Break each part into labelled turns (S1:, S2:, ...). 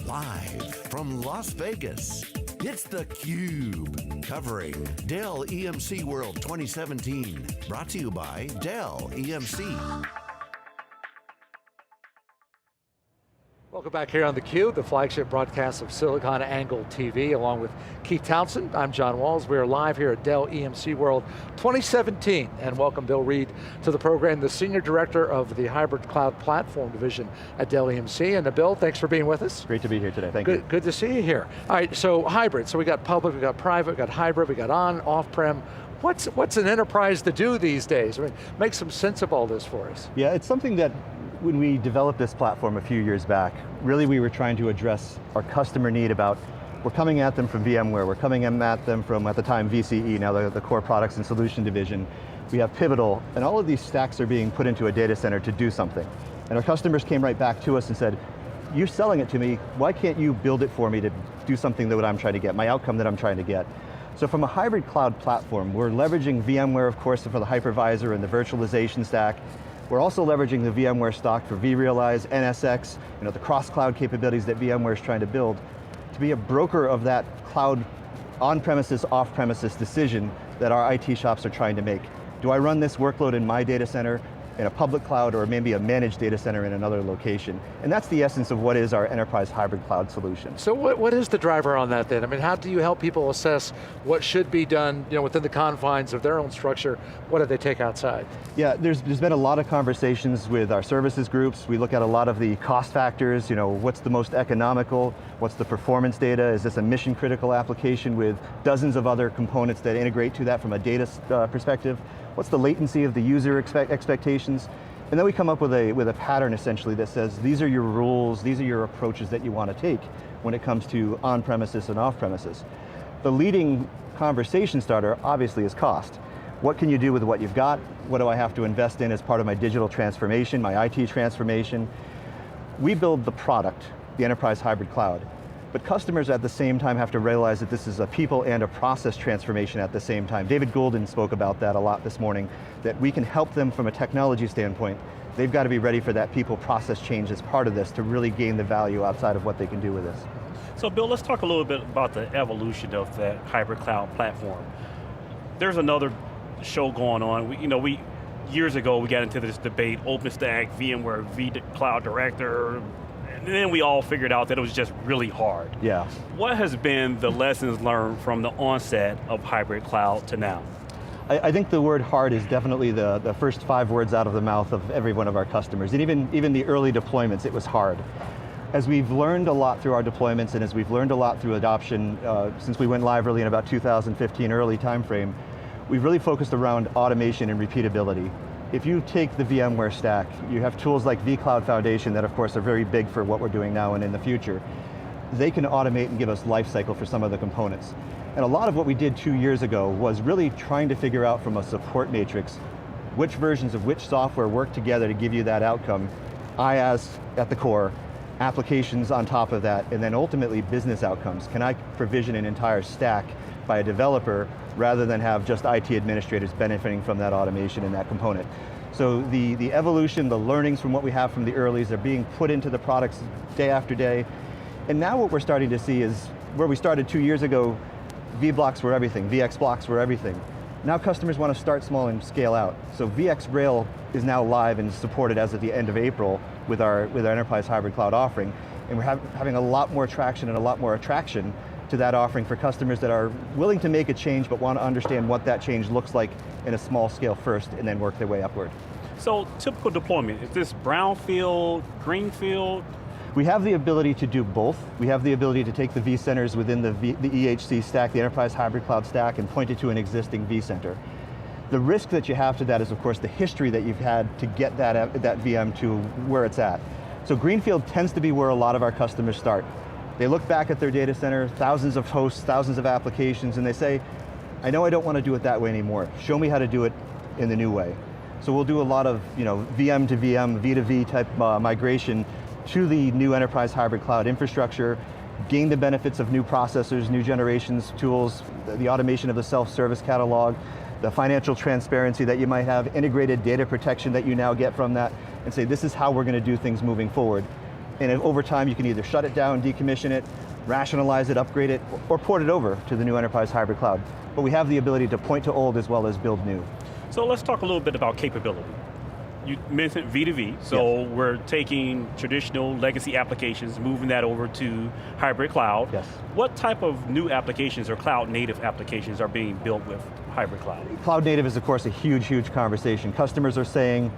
S1: Live from Las Vegas, it's theCUBE, covering Dell EMC World 2017. Brought to you by Dell EMC.
S2: Welcome back here on theCUBE, the flagship broadcast of SiliconANGLE TV, along with Keith Townsend. I'm John Walls. We are live here at Dell EMC World 2017, and welcome Bill Reid to the program, the Senior Director of the Hybrid Cloud Platform Division at Dell EMC. And Bill, thanks for being with us.
S3: Great to be here today, thank you.
S2: Good to see you here. All right, so hybrid, so we got public, we got private, we got hybrid, we got on, off-prem. What's an enterprise to do these days? I mean, make some sense of all this for us.
S3: Yeah, it's something that when we developed this platform a few years back, really we were trying to address our customer need about, we're coming at them from VMware, we're coming at them from, at the time, VCE, now the Core Products and Solution Division. We have Pivotal, and all of these stacks are being put into a data center to do something. And our customers came right back to us and said, you're selling it to me, why can't you build it for me to do something that I'm trying to get, my outcome that I'm trying to get? So from a hybrid cloud platform, we're leveraging VMware, of course, for the hypervisor and the virtualization stack. We're also leveraging the VMware stock for vRealize, NSX, the cross-cloud capabilities that VMware is trying to build to be a broker of that cloud on-premises, off-premises decision that our IT shops are trying to make. Do I run this workload in my data center, in a public cloud, or maybe a managed data center in another location? And that's the essence of what is our enterprise hybrid cloud solution.
S2: So what is the driver on that then? I mean, how do you help people assess what should be done within the confines of their own structure? What do they take outside? Yeah,
S3: there's been a lot of conversations with our services groups. We look at a lot of the cost factors, what's the most economical, what's the performance data, is this a mission critical application with dozens of other components that integrate to that from a data perspective? What's the latency of the user expectations? And then we come up with a pattern essentially that says, these are your rules, these are your approaches that you want to take when it comes to on-premises and off-premises. The leading conversation starter obviously is cost. What can you do with what you've got? What do I have to invest in as part of my digital transformation, my IT transformation? We build the product, the enterprise hybrid cloud. But customers at the same time have to realize that this is a people and a process transformation at the same time. David Goulden spoke about that a lot this morning, that we can help them from a technology standpoint. They've got to be ready for that people process change as part of this to really gain the value outside of what they can do with this.
S4: So Bill, let's talk a little bit about the evolution of that hybrid cloud platform. There's another show going on. We years ago we got into this debate, OpenStack, VMware, vCloud Director, and then we all figured out that it was just really hard.
S3: Yeah.
S4: What has been the lessons learned from the onset of hybrid cloud to now?
S3: I think the word hard is definitely the first 5 words out of the mouth of every one of our customers. And even the early deployments, it was hard. As we've learned a lot through our deployments and as we've learned a lot through adoption, since we went live really in about 2015 early timeframe, we've really focused around automation and repeatability. If you take the VMware stack, you have tools like vCloud Foundation that of course are very big for what we're doing now and in the future. They can automate and give us lifecycle for some of the components. And a lot of what we did 2 years ago was really trying to figure out from a support matrix which versions of which software work together to give you that outcome, IaaS at the core, applications on top of that, and then ultimately business outcomes. Can I provision an entire stack by a developer rather than have just IT administrators benefiting from that automation and that component? So the evolution, the learnings from what we have from the earlies are being put into the products day after day. And now what we're starting to see is where we started 2 years ago, vBlocks were everything, VxBlocks were everything. Now customers want to start small and scale out. So VxRail is now live and supported as of the end of April with our enterprise hybrid cloud offering. And we're having a lot more traction and a lot more attraction to that offering for customers that are willing to make a change but want to understand what that change looks like in a small scale first and then work their way upward.
S4: So typical deployment, is this brownfield, greenfield?
S3: We have the ability to do both. We have the ability to take the vCenters within the EHC stack, the enterprise hybrid cloud stack, and point it to an existing vCenter. The risk that you have to that is of course the history that you've had to get that VM to where it's at. So greenfield tends to be where a lot of our customers start. They look back at their data center, thousands of hosts, thousands of applications, and they say, I know I don't want to do it that way anymore. Show me how to do it in the new way. So we'll do a lot of VM to VM, V to V type migration to the new enterprise hybrid cloud infrastructure, gain the benefits of new processors, new generations, tools, the automation of the self-service catalog, the financial transparency that you might have, integrated data protection that you now get from that, and say this is how we're going to do things moving forward. And over time, you can either shut it down, decommission it, rationalize it, upgrade it, or port it over to the new enterprise hybrid cloud. But we have the ability to point to old as well as build new.
S4: So let's talk a little bit about capability. You mentioned V2V, so
S3: yes.
S4: We're taking traditional legacy applications, moving that over to hybrid cloud.
S3: Yes.
S4: What type of new applications or cloud native applications are being built with hybrid cloud?
S3: Cloud native is of course a huge, huge conversation. Customers are saying,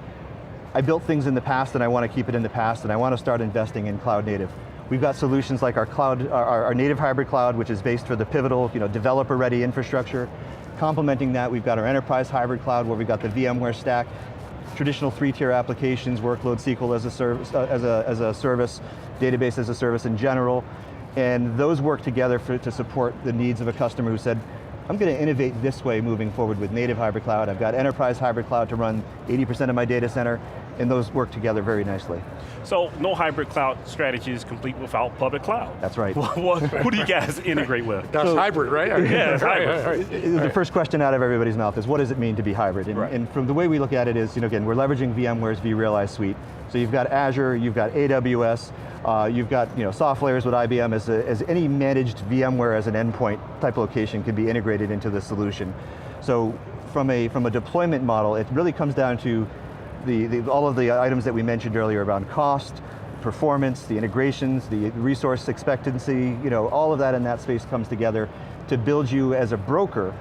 S3: I built things in the past and I want to keep it in the past and I want to start investing in cloud native. We've got solutions like our native hybrid cloud, which is based for the pivotal, developer-ready infrastructure. Complementing that, we've got our enterprise hybrid cloud where we've got the VMware stack, traditional 3-tier applications, workload SQL as a service, database as a service in general, and those work together to support the needs of a customer who said, I'm going to innovate this way moving forward with native hybrid cloud. I've got enterprise hybrid cloud to run 80% of my data center, and those work together very nicely.
S4: So no hybrid cloud strategy is complete without public cloud.
S3: That's right.
S4: Who do you guys integrate with?
S2: That's hybrid, right?
S4: Yeah, it's hybrid.
S3: The first question out of everybody's mouth is, what does it mean to be hybrid? And,
S4: Right.
S3: and from the way we look at it is, again, we're leveraging VMware's vRealize suite. So you've got Azure, you've got AWS, you've got soft layers with IBM as any managed VMware as an endpoint type location can be integrated into the solution. So from a deployment model, it really comes down to all of the items that we mentioned earlier around cost, performance, the integrations, the resource expectancy, all of that in that space comes together to build you as a broker.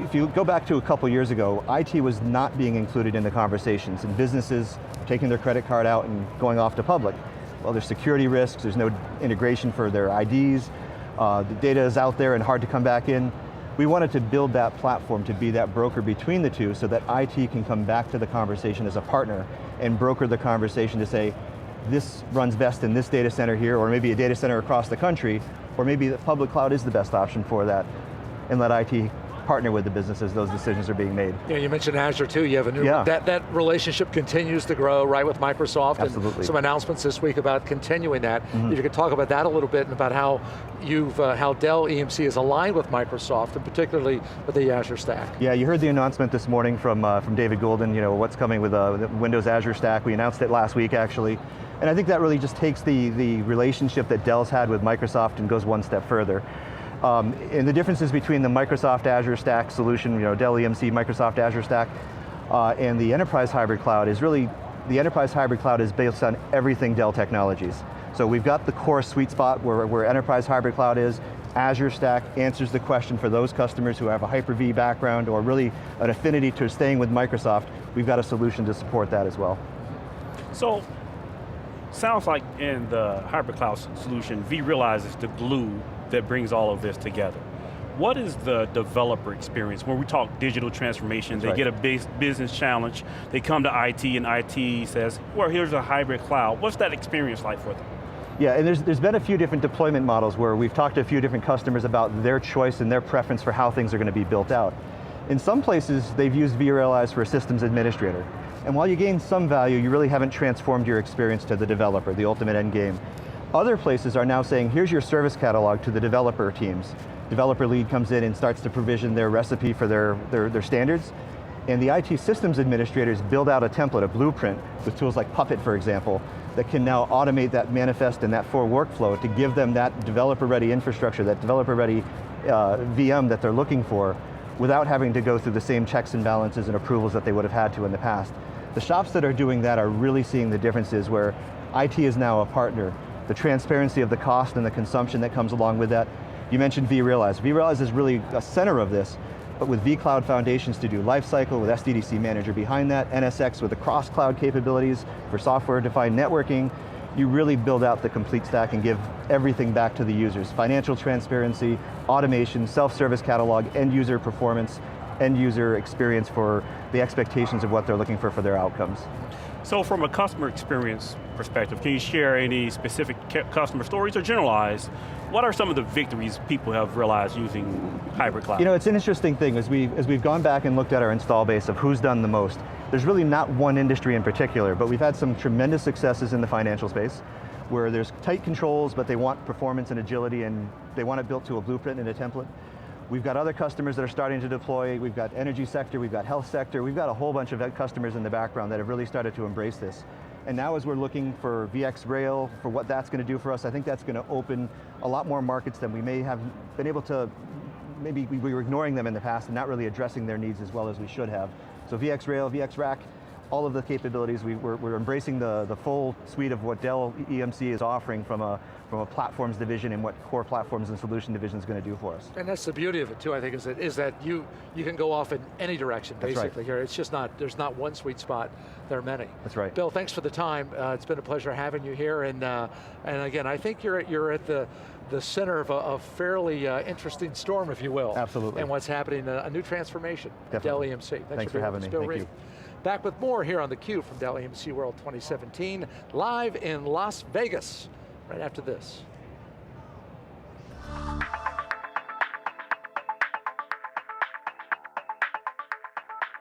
S3: If you go back to a couple years ago, IT was not being included in the conversations, and businesses taking their credit card out and going off to public. Well, there's security risks, there's no integration for their IDs, the data is out there and hard to come back in. We wanted to build that platform to be that broker between the two so that IT can come back to the conversation as a partner and broker the conversation to say, this runs best in this data center here, or maybe a data center across the country, or maybe the public cloud is the best option for that, and let IT partner with the business as those decisions are being made.
S2: Yeah, you mentioned Azure too. You have a new, that relationship continues to grow, right, with Microsoft.
S3: Absolutely.
S2: And some announcements this week about continuing that. If you could talk about that a little bit and about how how Dell EMC is aligned with Microsoft, and particularly with the Azure stack.
S3: Yeah, you heard the announcement this morning from David Goulden, what's coming with the Windows Azure stack. We announced it last week actually. And I think that really just takes the relationship that Dell's had with Microsoft and goes one step further. And the differences between the Microsoft Azure stack solution, Dell EMC Microsoft Azure stack, and the enterprise hybrid cloud is really, the enterprise hybrid cloud is based on everything Dell technologies. So we've got the core sweet spot where enterprise hybrid cloud is. Azure stack answers the question for those customers who have a Hyper-V background or really an affinity to staying with Microsoft. We've got a solution to support that as well.
S4: So, sounds like in the hybrid cloud solution, vRealize is the glue that brings all of this together. What is the developer experience? When we talk digital transformation, they get a big business challenge, they come to IT and IT says, well, here's a hybrid cloud. What's that experience like for them?
S3: Yeah, and there's been a few different deployment models where we've talked to a few different customers about their choice and their preference for how things are going to be built out. In some places, they've used vRealize for a systems administrator. And while you gain some value, you really haven't transformed your experience to the developer, the ultimate end game. Other places are now saying, here's your service catalog to the developer teams. Developer lead comes in and starts to provision their recipe for their standards. And the IT systems administrators build out a template, a blueprint, with tools like Puppet, for example, that can now automate that manifest and that for workflow to give them that developer-ready infrastructure, that developer-ready VM that they're looking for, without having to go through the same checks and balances and approvals that they would have had to in the past. The shops that are doing that are really seeing the differences where IT is now a partner. The transparency of the cost and the consumption that comes along with that. You mentioned vRealize. vRealize is really a center of this, but with vCloud foundations to do lifecycle, with SDDC Manager behind that, NSX with the cross-cloud capabilities for software-defined networking, you really build out the complete stack and give everything back to the users. Financial transparency, automation, self-service catalog, end user performance, end user experience for the expectations of what they're looking for their outcomes.
S4: So from a customer experience perspective, can you share any specific customer stories or generalized? What are some of the victories people have realized using hybrid cloud?
S3: It's an interesting thing. As we've gone back and looked at our install base of who's done the most, there's really not one industry in particular, but we've had some tremendous successes in the financial space, where there's tight controls, but they want performance and agility, and they want it built to a blueprint and a template. We've got other customers that are starting to deploy. We've got energy sector, we've got health sector, we've got a whole bunch of customers in the background that have really started to embrace this. And now as we're looking for VxRail, for what that's going to do for us, I think that's going to open a lot more markets than we may have been able to, maybe we were ignoring them in the past and not really addressing their needs as well as we should have. So VxRail, VxRack, all of the capabilities, we're embracing the full suite of what Dell EMC is offering from a platforms division and what core platforms and solution division is going to do for us.
S2: And that's the beauty of it too, I think, is that you can go off in any direction, basically.
S3: That's right.
S2: Here. It's just not, there's not one sweet spot, there are many.
S3: That's right.
S2: Bill, thanks for the time. It's been a pleasure having you here, and again, I think you're at the center of a fairly interesting storm, if you will.
S3: Absolutely.
S2: And what's happening, a new transformation.
S3: Definitely.
S2: Dell EMC.
S3: Thanks for having me,
S2: Bill
S3: thank
S2: Reid.
S3: you.
S2: Back with more here on theCUBE from Dell EMC World 2017, live in Las Vegas, right after this.